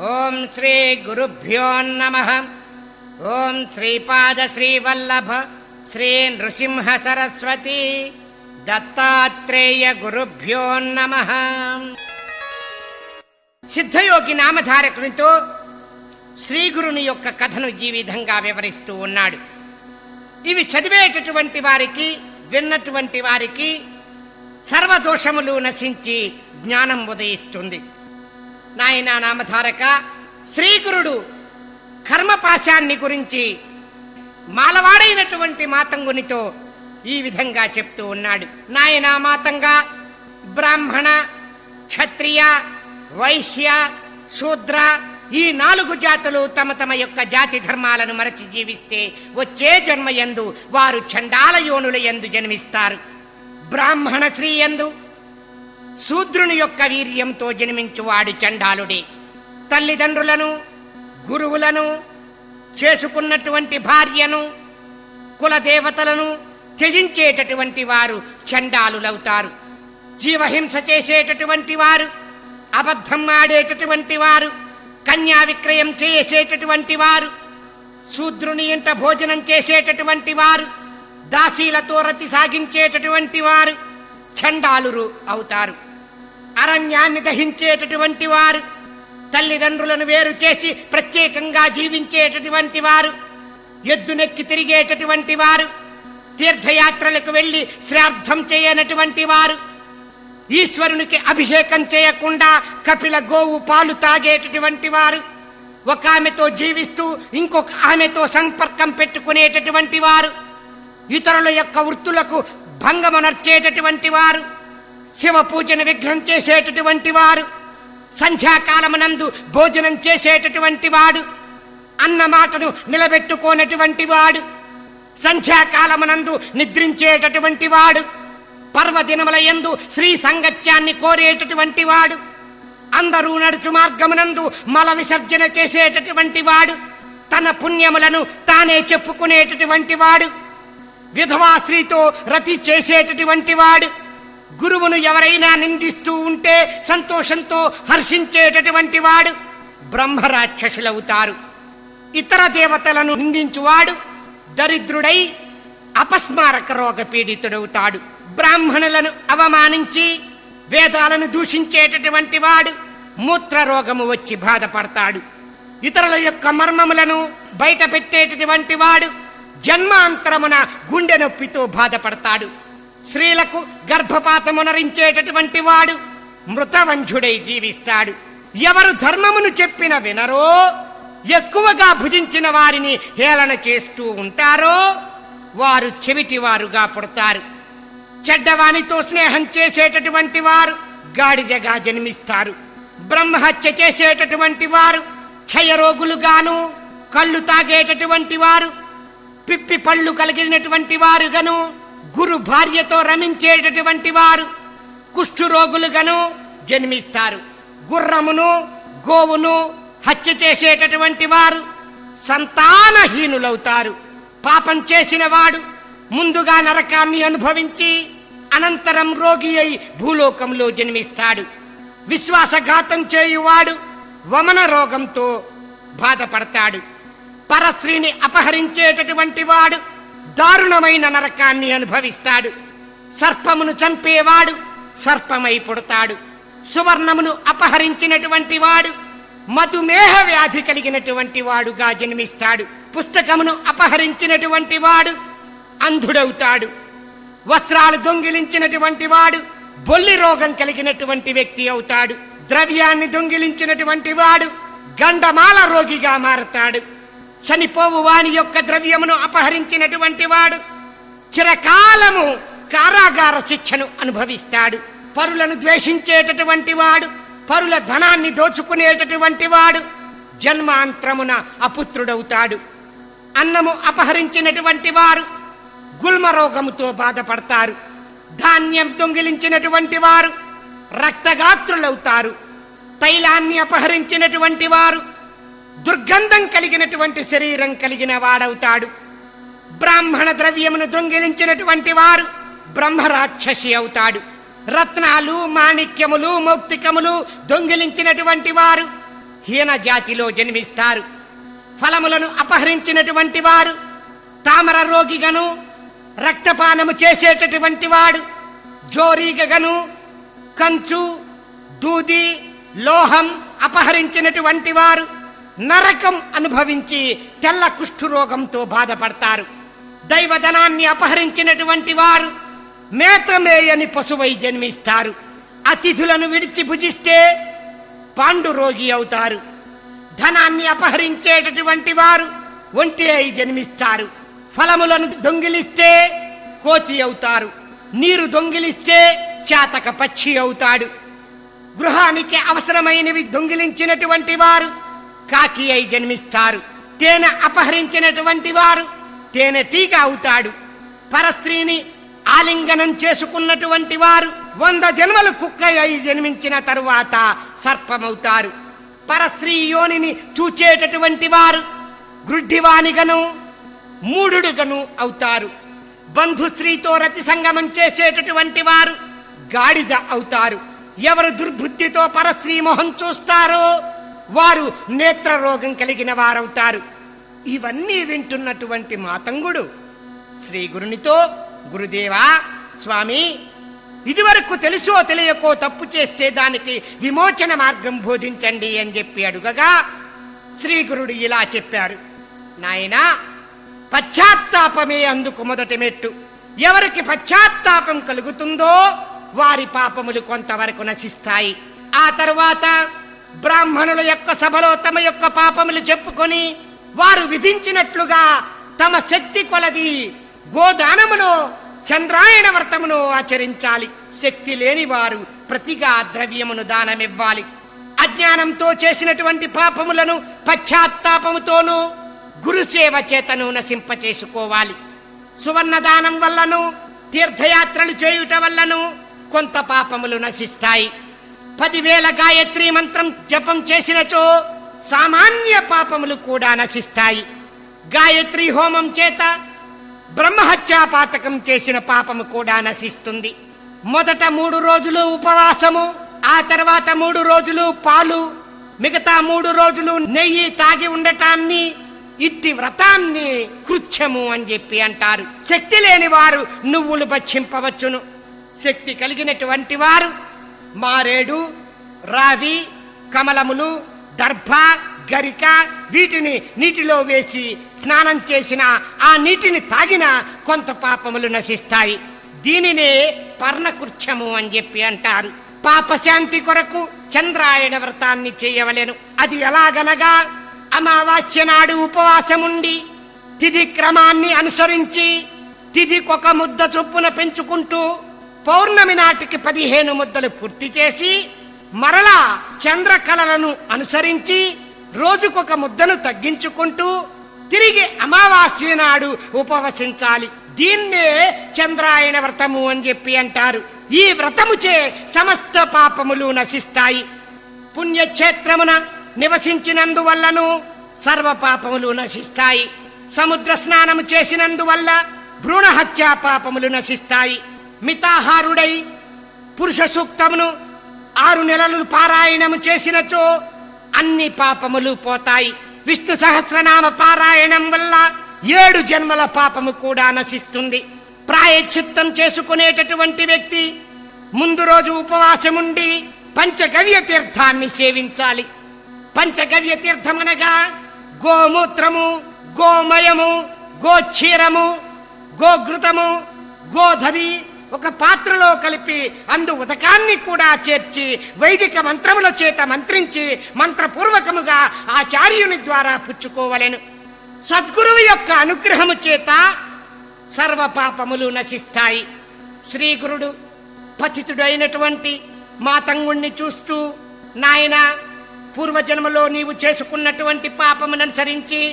ఓం శ్రీ గురుభ్యో నమః. ఓం శ్రీపాద శ్రీవల్లభ శ్రీ నృసింహ సరస్వతి దత్తాత్రేయ గురుభ్యో నమః. సిద్ధయోగి నామధారకునితో శ్రీగురుని యొక్క కథను ఈ విధంగా వివరిస్తూ ఉన్నాడు. ఇవి చదివేటటువంటి వారికి, విన్నటువంటి వారికి సర్వదోషములు నశించి జ్ఞానం ఉదయిస్తుంది. నాయనా నామధారక, శ్రీగురుడు కర్మపాశాన్ని గురించి మాలవాడైనటువంటి మాతంగునితో ఈ విధంగా చెప్తూ ఉన్నాడు. నాయనా మాతంగా, బ్రాహ్మణ, క్షత్రియ, వైశ్య, శూద్ర ఈ 4 జాతులు తమ తమ యొక్క జాతి ధర్మాలను మరచి జీవిస్తే వచ్చే జన్మయందు వారు చండాల యోనుల యందు జన్మిస్తారు. బ్రాహ్మణ స్త్రీ యందు శూద్రుని యొక్క వీర్యంతో జన్మించువాడు చండాలుడే. తల్లిదండ్రులను, గురువులను, చేసుకున్నటువంటి భార్యను, కులదేవతలను త్యజించేటటువంటి వారు చండాలులవుతారు. జీవహింస చేసేటటువంటి వారు, అబద్ధం ఆడేటటువంటి వారు, కన్యా విక్రయం చేసేటటువంటి వారు, శూద్రుని ఇంట భోజనం చేసేటటువంటి వారు, దాసీలతో రతి సాగించేటటువంటి వారు చండాలురు అవుతారు. అరణ్యాన్ని దహించేటటువంటి వారు, తల్లిదండ్రులను వేరు చేసి ప్రత్యేకంగా జీవించేటటువంటి వారు, ఎద్దునెక్కి తిరిగేటటువంటి వారు, తీర్థయాత్రలకు వెళ్ళి శ్రాద్ధం చేయనటువంటి వారు, ఈశ్వరునికి అభిషేకం చేయకుండా కపిల గోవు పాలు తాగేటటువంటి వారు, ఒక ఆమెతో జీవిస్తూ ఇంకొక ఆమెతో సంపర్కం పెట్టుకునేటటువంటి వారు, ఇతరుల యొక్క వృత్తులకు భంగమనర్చేటటువంటి వారు, శివ పూజను విఘ్నం చేసేటటువంటి వారు, సంధ్యాకాలమునందు భోజనం చేసేటటువంటి వాడు, అన్న మాటను నిలబెట్టుకోనటువంటి వాడు, సంధ్యాకాలమునందు నిద్రించేటటువంటి వాడు, పర్వదినముల యందు శ్రీ సంగత్యాన్ని కోరేటటువంటి వాడు, అందరూ నడుచు మార్గమునందు మల విసర్జన చేసేటటువంటి వాడు, తన పుణ్యములను తానే చెప్పుకునేటటువంటి వాడు, విధవా స్త్రీతో రతి చేసేటటువంటి వాడు, గురువును ఎవరైనా నిందిస్తూ ఉంటే సంతోషంతో హర్షించేటటువంటి వాడు బ్రహ్మరాక్షసులవుతారు. ఇతర దేవతలను నిందించువాడు దరిద్రుడై అపస్మారక రోగ పీడితుడవుతాడు. బ్రాహ్మణులను అవమానించి వేదాలను దూషించేటటువంటి వాడు మూత్ర రోగము వచ్చి బాధపడతాడు. ఇతరుల యొక్క మర్మములను బయట పెట్టేటటువంటి వాడు జన్మాంతరమున గుండె నొప్పితో బాధపడతాడు. స్త్రీలకు గర్భపాతమునరించేటటువంటి వాడు మృతవంజుడై జీవిస్తాడు. ఎవరు ధర్మమును చెప్పిన వినరో, ఎక్కువగా భుజించిన వారిని హేళన చేస్తూ ఉంటారో వారు చెవిటివారుగా పుడతారు. చెడ్డవానితో స్నేహం చేసేటటువంటి వారు గాడిదగా జన్మిస్తారు. బ్రహ్మహత్య చేసేటటువంటి వారు క్షయరోగులుగాను, కళ్ళు తాగేటటువంటి వారు పిప్పి పళ్ళు కలిగినటువంటి వారుగాను, గురు భార్యతో రమించేటటువంటి వారు కుష్ఠురోగులుగాను జన్మిస్తారు. గుర్రమును, గోవును హత్య చేసేటటువంటి వారు సంతానహీనులవుతారు. పాపం చేసిన వాడు ముందుగా నరకాన్ని అనుభవించి అనంతరం రోగి అయి భూలోకంలో జన్మిస్తాడు. విశ్వాసఘాతం చేయువాడు వమన రోగంతో బాధపడతాడు. పరస్త్రీని అపహరించేటటువంటి వాడు దారుణమైన నరకాన్ని అనుభవిస్తాడు. సర్పమును చంపేవాడు సర్పమై పుడతాడు. సువర్ణమును అపహరించినటువంటి వాడు మధుమేహ వ్యాధి కలిగినటువంటి వాడుగా జన్మిస్తాడు. పుస్తకమును అపహరించినటువంటి వాడు అంధుడవుతాడు. వస్త్రాలు దొంగిలించినటువంటి వాడు బొల్లి రోగం కలిగినటువంటి వ్యక్తి అవుతాడు. ద్రవ్యాన్ని దొంగిలించినటువంటి వాడు గండమాల రోగిగా మారతాడు. చనిపోవు వాని యొక్క ద్రవ్యమును అపహరించినటువంటి వాడు చిరకాలము కారాగార శిక్షను అనుభవిస్తాడు. పరులను ద్వేషించేటటువంటి వాడు, పరుల ధనాన్ని దోచుకునేటటువంటి వాడు జన్మాంతరమున అపుత్రుడవుతాడు. అన్నము అపహరించినటువంటి వారు గుల్మ రోగముతో బాధపడతారు. ధాన్యం దొంగిలించినటువంటి వారు రక్తగాత్రులవుతారు. తైలాన్ని అపహరించినటువంటి వారు దుర్గంధం కలిగినటువంటి శరీరం కలిగిన వాడవుతాడు. బ్రాహ్మణ ద్రవ్యమును దొంగిలించినటువంటి వారు బ్రహ్మరాక్షసి అవుతాడు. రత్నాలు, మాణిక్యములు, మౌక్తికములు దొంగిలించినటువంటి వారు హీన జాతిలో జన్మిస్తారు. ఫలములను అపహరించినటువంటి వారు తామర రోగిగను, రక్తపానము చేసేటటువంటి వాడు జోరీగను, కంచు, దూది, లోహం అపహరించినటువంటి వారు నరకం అనుభవించి తెల్ల కుష్ఠురోగంతో బాధపడతారు. దైవధనాన్ని అపహరించినటువంటి వారు మేతమేయని పశువై జన్మిస్తారు. అతిథులను విడిచి భుజిస్తే పాండు రోగి అవుతారు. ధనాన్ని అపహరించేటటువంటి వారు ఒంటి అయి జన్మిస్తారు. ఫలములను దొంగిలిస్తే కోతి అవుతారు. నీరు దొంగిలిస్తే చాతక పక్షి అవుతాడు. గృహానికి అవసరమైనవి దొంగిలించినటువంటి వారు కాకి అయి జన్మిస్తారు. తేనె అపహరించినటువంటి వారు తేనెటీగ అవుతాడు. పరస్త్రీని ఆలింగనం చేసుకున్నటువంటి వారు 100 జన్మలు కుక్క అయి జన్మించిన తరువాత సర్పమవుతారు. పరస్త్రీ యోనిని చూచేటటువంటి వారు గ్రుడ్డివానిగను, మూఢుడుగను అవుతారు. బంధుస్త్రీతో రతి సంగమం చేసేటటువంటి వారు గాడిద అవుతారు. ఎవరు దుర్బుద్ధితో పరస్త్రీ మొహం చూస్తారో వారు నేత్ర రోగం కలిగిన వారవుతారు. ఇవన్నీ వింటున్నటువంటి మాతంగుడు శ్రీ గురునితో, గురుదేవా, స్వామి, ఇదివరకు తెలుసో తెలియకో తప్పు చేస్తే దానికి విమోచన మార్గం బోధించండి అని చెప్పి అడుగగా శ్రీ గురుడు ఇలా చెప్పారు. నాయనా, పశ్చాత్తాపమే అందుకు మొదటి మెట్టు. ఎవరికి పశ్చాత్తాపం కలుగుతుందో వారి పాపములు కొంతవరకు నశిస్తాయి. ఆ తరువాత బ్రాహ్మణుల యొక్క సభలో తమ యొక్క పాపములు చెప్పుకొని వారు విధించినట్లుగా తమ శక్తి కొలది గోదానమును, చంద్రాయణ వ్రతమును ఆచరించాలి. శక్తి లేని వారు ప్రతిగా ద్రవ్యమును దానమివ్వాలి. అజ్ఞానంతో చేసినటువంటి పాపములను పశ్చాత్తాపముతోనూ గురుసేవ చేతను నశింపచేసుకోవాలి. సువర్ణదానం వల్లను, తీర్థయాత్రలు చేయుట వల్లను కొంత పాపములు నశిస్తాయి. 10,000 గాయత్రీ మంత్రం జపం చేసినచో సామాన్య పాపములు కూడా నశిస్తాయి. గాయత్రీ హోమం చేత బ్రహ్మహత్యాపాతకం చేసిన పాపము కూడా నశిస్తుంది. మొదట 3 రోజులు ఉపవాసము, ఆ తర్వాత 3 రోజులు పాలు, మిగతా 3 రోజులు నెయ్యి తాగి ఉండటాన్ని, ఇట్టి వ్రతాన్ని కృత్యము అని చెప్పి అంటారు. శక్తి లేని వారు నువ్వులు భక్షింపవచ్చును. శక్తి కలిగినటువంటి వారు మారేడు, రావి, కమలములు, దర్భ, గరిక వీటిని నీటిలో వేసి స్నానం చేసిన, ఆ నీటిని తాగిన కొంత పాపములు నశిస్తాయి. దీనినే పర్ణకృత్యము అని చెప్పి అంటారు. పాపశాంతి కొరకు చంద్రాయణ వ్రతాన్ని చేయవలెను. అది ఎలాగనగా అమావాస్య నాడు ఉపవాసముండి తిథి క్రమాన్ని అనుసరించి తిథికొక ముద్ద చొప్పున పెంచుకుంటూ పౌర్ణమి నాటికి 15 ముద్దలు పూర్తి చేసి మరలా చంద్రకళలను అనుసరించి రోజుకొక ముద్దను తగ్గించుకుంటూ తిరిగి అమావాస్య నాడు ఉపవసించాలి. దీన్నే చంద్రాయణ వ్రతము అని చెప్పి అంటారు. ఈ వ్రతముచే సమస్త పాపములు నశిస్తాయి. పుణ్యక్షేత్రమున నివసించినందువల్లను సర్వ పాపములు నశిస్తాయి. సముద్ర స్నానము చేసినందువల్ల భ్రూణ హత్యా పాపములు నశిస్తాయి. మితాహారుడై పురుష సూక్తమును 6 నెలలు పారాయణము చేసినచో అన్ని పాపములు పోతాయి. విష్ణు సహస్రనామ పారాయణం వల్ల 7 జన్మల పాపము కూడా నశిస్తుంది. ప్రాయశ్చిత్తం చేసుకునేటటువంటి వ్యక్తి ముందు రోజు ఉపవాసముండి పంచగవ్య తీర్థాన్ని సేవించాలి. పంచగవ్య తీర్థమనగా గోమూత్రము, గోమయము, గోక్షీరము, గోఘృతము, గోధవి ఒక పాత్రలో కలిపి అందు ఉదకాన్ని కూడా చేర్చి వైదిక మంత్రముల చేత మంత్రించి మంత్రపూర్వకముగా ఆచార్యుని ద్వారా పుచ్చుకోవలెను. సద్గురువు యొక్క అనుగ్రహము చేత సర్వ పాపములు నశిస్తాయి. శ్రీగురుడు పతితుడైనటువంటి మాతంగుణ్ణి చూస్తూ, నాయన, పూర్వజన్మలో నీవు చేసుకున్నటువంటి పాపమును అనుసరించి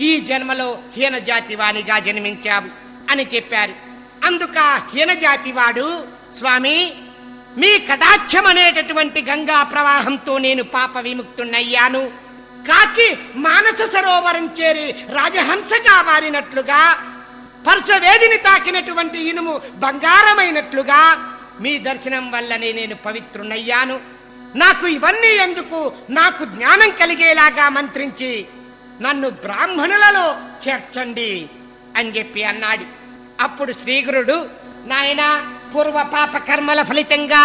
ఈ జన్మలో హీనజాతి వానిగా జన్మించావు అని చెప్పారు. అందుక హీనజాతివాడు, స్వామి, మీ కటాక్షం అనేటటువంటి గంగా ప్రవాహంతో నేను పాప విముక్తున్నయ్యాను. కాకి మానస సరోవరం చేరి రాజహంసగా మారినట్లుగా, పరుసవేదిని తాకినటువంటి ఇనుము బంగారమైనట్లుగా మీ దర్శనం వల్లనే నేను పవిత్రునయ్యాను. నాకు ఇవన్నీ ఎందుకు, నాకు జ్ఞానం కలిగేలాగా మంత్రించి నన్ను బ్రాహ్మణులలో చేర్చండి అని చెప్పి అన్నాడు. అప్పుడు శ్రీగురుడు, నాయనా, పూర్వ పాప కర్మల ఫలితంగా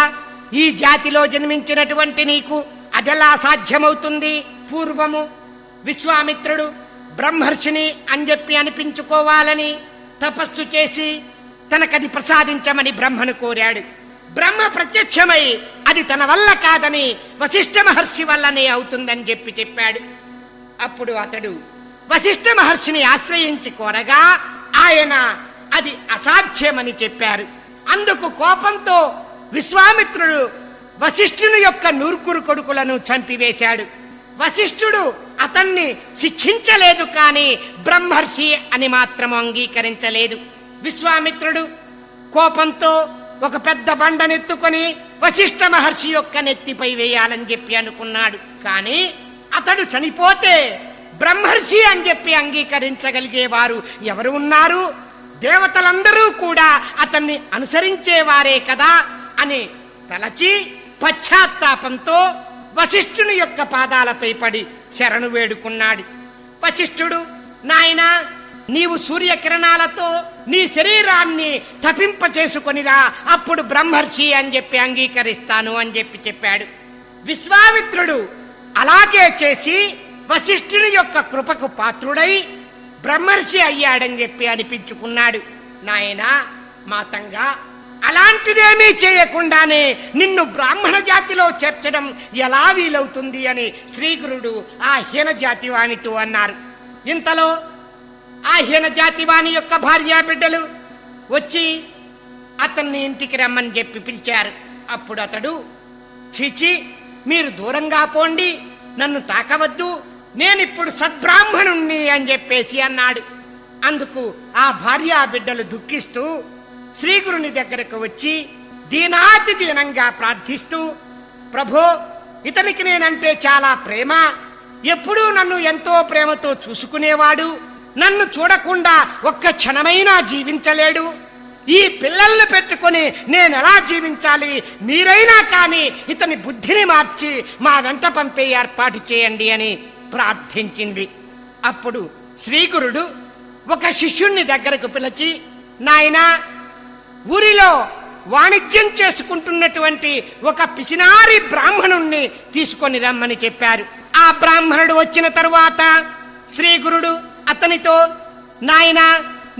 ఈ జాతిలో జన్మించినటువంటి నీకు అదెలా సాధ్యమవుతుంది? పూర్వము విశ్వామిత్రుడు బ్రహ్మర్షిని అని చెప్పి అనిపించుకోవాలని తపస్సు చేసి తనకది ప్రసాదించమని బ్రహ్మను కోరాడు. బ్రహ్మ ప్రత్యక్షమై అది తన వల్ల కాదని వశిష్ఠ మహర్షి వల్లనే అవుతుందని చెప్పాడు. అప్పుడు అతడు వశిష్ఠ మహర్షిని ఆశ్రయించి కోరగా ఆయన అది అసాధ్యమని చెప్పారు. అందుకు కోపంతో విశ్వామిత్రుడు వశిష్ఠుని యొక్క నూర్కురు కొడుకులను చంపివేశాడు. వశిష్ఠుడు అతన్ని శిక్షించలేదు, కానీ బ్రహ్మర్షి అని మాత్రం అంగీకరించలేదు. విశ్వామిత్రుడు కోపంతో ఒక పెద్ద బండనెత్తుకొని వశిష్ఠ మహర్షి యొక్క నెత్తిపై వేయాలని చెప్పి అనుకున్నాడు. కానీ అతడు చనిపోతే బ్రహ్మర్షి అని చెప్పి అంగీకరించగలిగేవారు ఎవరు ఉన్నారు? దేవతలందరూ కూడా అతన్ని అనుసరించేవారే కదా అని తలచి పశ్చాత్తాపంతో వశిష్ఠుని యొక్క పాదాలపై పడి శరణు వేడుకున్నాడు. వశిష్ఠుడు, నాయనా, నీవు సూర్యకిరణాలతో నీ శరీరాన్ని తపింపచేసుకొనిరా, అప్పుడు బ్రహ్మర్షి అని చెప్పి అంగీకరిస్తాను అని చెప్పాడు. విశ్వామిత్రుడు అలాగే చేసి వశిష్ఠుని యొక్క కృపకు పాత్రుడై బ్రహ్మర్షి అయ్యాడని చెప్పి అనిపించుకున్నాడు. నాయనా, మాతంగా, అలాంటిదేమీ చేయకుండానే నిన్ను బ్రాహ్మణ జాతిలో చేర్చడం ఎలా వీలవుతుంది అని శ్రీగురుడు ఆ హీన జాతి వానితో అన్నారు. ఇంతలో ఆ హీన జాతి వాని యొక్క భార్యా బిడ్డలు వచ్చి అతన్ని ఇంటికి రమ్మని చెప్పి పిలిచారు. అప్పుడు అతడు, చీచి, మీరు దూరంగా పోండి, నన్ను తాకవద్దు, నేనిప్పుడు సద్బ్రాహ్మణుణ్ణి అని చెప్పేసి అన్నాడు. అందుకు ఆ భార్యా బిడ్డలు దుఃఖిస్తూ శ్రీగురుని దగ్గరకు వచ్చి దీనాతి దీనంగా ప్రార్థిస్తూ, ప్రభో, ఇతనికి నేనంటే చాలా ప్రేమ, ఎప్పుడూ నన్ను ఎంతో ప్రేమతో చూసుకునేవాడు, నన్ను చూడకుండా ఒక్క క్షణమైనా జీవించలేడు, ఈ పిల్లల్ని పెట్టుకొని నేనెలా జీవించాలి? మీరైనా కానీ ఇతని బుద్ధిని మార్చి మా వెంట పంపే ఏర్పాటు చేయండి అని ప్రార్థించింది. అప్పుడు శ్రీగురుడు ఒక శిష్యుణ్ణి దగ్గరకు పిలిచి, నాయనా, ఊరిలో వాణిజ్యం చేసుకుంటున్నటువంటి ఒక పిసినారి బ్రాహ్మణుణ్ణి తీసుకొని రమ్మని చెప్పారు. ఆ బ్రాహ్మణుడు వచ్చిన తరువాత శ్రీగురుడు అతనితో, నాయనా,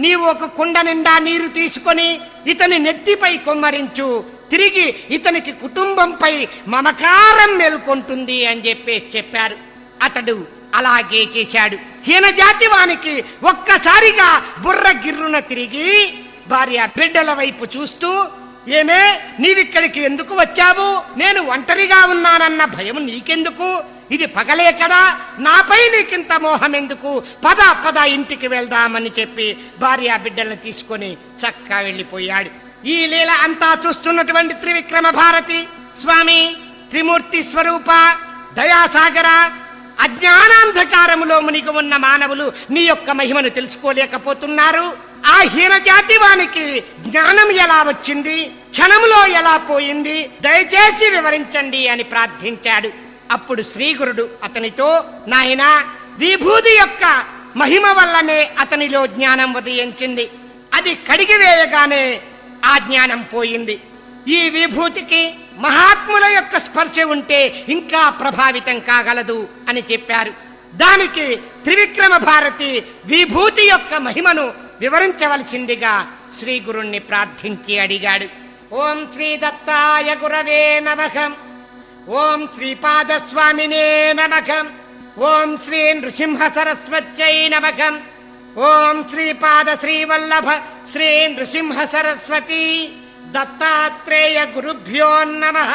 నీవు ఒక కుండ నిండా నీరు తీసుకొని ఇతని నెత్తిపై కొమ్మరించు, తిరిగి ఇతనికి కుటుంబంపై మమకారం మేల్కొంటుంది అని చెప్పారు. అతడు అలాగే చేశాడు. హీనజాతి వానికి ఒక్కసారిగా బుర్ర గిర్రున తిరిగి భార్య బిడ్డల వైపు చూస్తూ, ఏమే, నీవిక్కడికి ఎందుకు వచ్చావు? నేను ఒంటరిగా ఉన్నానన్న భయం నీకెందుకు? ఇది పగలే కదా, నాపై నీకింత మోహం ఎందుకు? పద పద, ఇంటికి వెళ్దామని చెప్పి భార్యా బిడ్డలను తీసుకొని చక్కా వెళ్ళిపోయాడు. ఈ లీల అంతా చూస్తున్నటువంటి త్రివిక్రమ భారతి, స్వామి, త్రిమూర్తి స్వరూప, దయాసాగర, అజ్ఞానాంధకారములో మునిగి ఉన్న మానవులు నీ యొక్క మహిమను తెలుసుకోలేకపోతున్నారు. ఆ హీనజాతి వానికి జ్ఞానం ఎలా వచ్చింది, క్షణములో ఎలా పోయింది, దయచేసి వివరించండి అని ప్రార్థించాడు. అప్పుడు శ్రీగురుడు అతనితో, నాయనా, విభూతి యొక్క మహిమ వల్లనే అతనిలో జ్ఞానం ఉదయించింది, అది కడిగివేయగానే ఆ జ్ఞానం పోయింది. ఈ విభూతికి మహాత్ముల యొక్క స్పర్శ ఉంటే ఇంకా ప్రభావితం కాగలదు అని చెప్పారు. దానికి త్రివిక్రమ భారతి విభూతి యొక్క మహిమను వివరించవలసిందిగా శ్రీ గురుణ్ణి ప్రార్థించి అడిగాడు. ఓం శ్రీ దత్తాయ గురవే నమః, ఓం శ్రీపాదస్వామినే నమః, ఓం శ్రీ నృసింహ సరస్వత్యై నమః, ఓం శ్రీపాద శ్రీవల్లభ శ్రీ నృసింహ సరస్వతి దత్తాత్రేయ గురుభ్యో నమః.